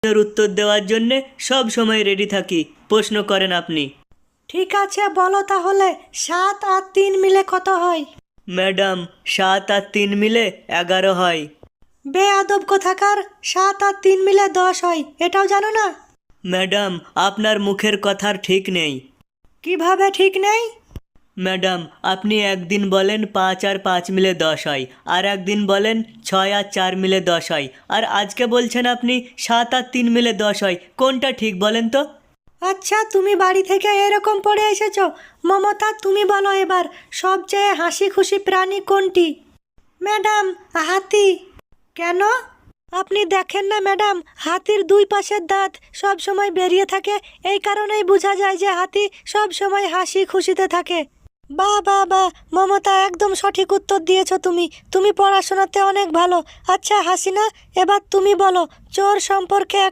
এর উত্তর দেওয়ার জন্যে সব সময় রেডি থাকি। প্রশ্ন করেন আপনি। ঠিক আছে, বলো তাহলে 7 আর 3 মিলে কত হয়? ম্যাডাম, 7 আর 3 মিলে 11 হয়। বেয়াদব কোথাকার, 7 আর 3 মিলে 10 হয়, এটাও জানো না? ম্যাডাম, আপনার মুখের কথার ঠিক নেই। কিভাবে ঠিক নেই? ম্যাডাম, আপনি একদিন বলেন 5 আর 5 মিলে 10 হয়, আর একদিন বলেন 6 আর 4 মিলে 10 হয়, আর আজকে বলছেন আপনি 7 আর 3 মিলে 10 হয়। কোনটা ঠিক বলেন তো? আচ্ছা, তুমি বাড়ি থেকে এরকম পড়ে এসেছো। মমতা, তুমি বলো এবার, সবচেয়ে হাসি খুশি প্রাণী কোনটি? ম্যাডাম, হাতি। কেন? আপনি দেখেন না ম্যাডাম, হাতির 2 পাশের দাঁত সব সময় বেরিয়ে থাকে, এই কারণেই বোঝা যায় যে হাতি সব সময় হাসি খুশিতে থাকে। বাহ বাহ বাহ, মমতা একদম সঠিক উত্তর দিয়েছো তুমি। তুমি পড়াশোনাতে অনেক ভালো। আচ্ছা হাসিনা, এবার তুমি বলো চোর সম্পর্কে